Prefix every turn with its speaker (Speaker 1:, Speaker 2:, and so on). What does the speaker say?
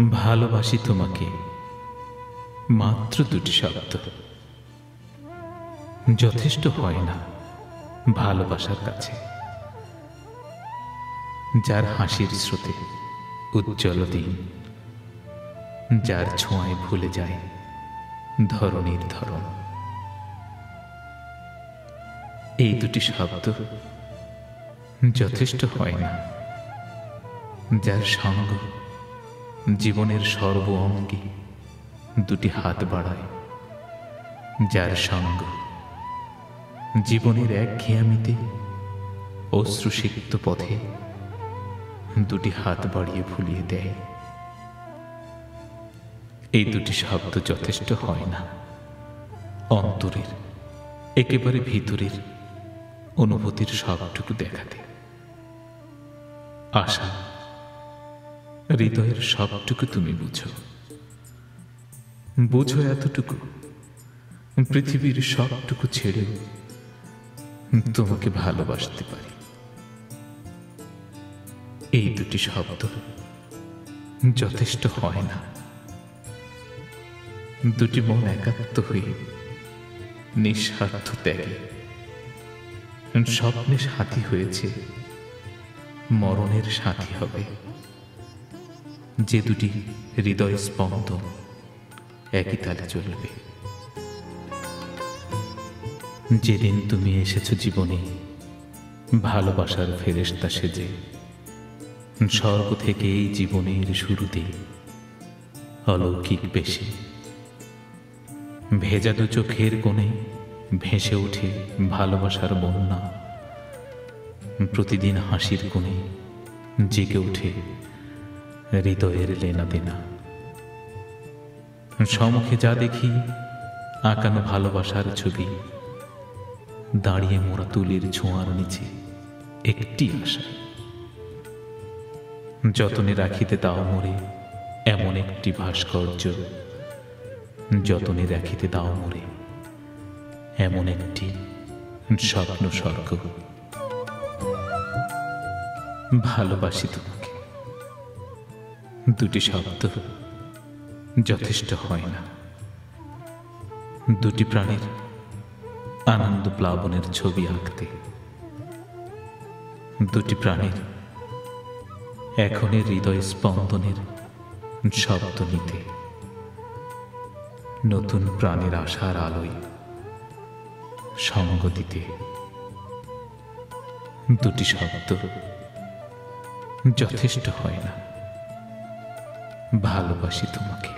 Speaker 1: ভালোবাসি তোমাকে, মাত্র দুটি শব্দ যথেষ্ট হয় না ভালোবাসার কাছে। যার হাসির স্রোতে উজ্জ্বল দিন, যার ছোঁয়ায় ভুলে যায় ধরণীর ধরন। এই দুটি শব্দ যথেষ্ট হয় না। যার সঙ্গ জীবনের সর্ব অঙ্গে দুটি হাত বাড়ায়, যার সঙ্গ জীবনের একঘেয়ামিতে অশ্রুসিক্ত পথে দুটি হাত বাড়িয়ে ভুলিয়ে দেয়। এই দুটি শব্দ যথেষ্ট হয় না অন্তরের একেবারে ভিতরের অনুভূতির সবটুকু দেখাতে। আশা হৃদয়ের সবটুকু তুমি বুঝো, বুঝো এতটুকু পৃথিবীর সবটুকু ছেড়েও তোমাকে ভালোবাসতে পারি। এই দুটি শব্দ যথেষ্ট হয় না। দুটি মন একাত্ম হয়ে নিঃস্বার্থ ত্যাগে স্বপ্নে সাথী হয়েছে, মরণের সাথী হবে। যে দুটি হৃদয় স্পন্দন একই তালে চলবে। যেদিন তুমি এসেছো জীবনে ভালোবাসার ফেরেশতা সেজে, স্বর্গ থেকে এই জীবনের শুরুতে অলৌকিক বেশি ভেজা দু চোখের কোণে ভেসে ওঠে ভালোবাসার বন্যা। প্রতিদিন হাসির কোণে জেগে ওঠে হৃদয়ের লেনা দেনা। সম্মুখে যা দেখি আঁকানো ভালোবাসার ছবি, দাঁড়িয়ে মোরা তুলির ছোঁয়ার নিচে একটি আশা। যতনে রাখিতে দাও মোরে এমন একটি ভাস্কর্য, যতনে রাখিতে দাও মোরে এমন একটি স্বপ্ন স্বর্গ। ভালোবাসি তোমাকে, দুটি শব্দ যথেষ্ট হয় না। দুটি প্রাণের আনন্দ প্লাবনের ছবি আঁকতে, দুটি প্রাণের এখনের হৃদয় স্পন্দনের শব্দ নিতে, নতুন প্রাণের আশার আলোয় সঙ্গ দিতে। দুটি শব্দ যথেষ্ট হয় না। ভালোবাসি তোমাকে।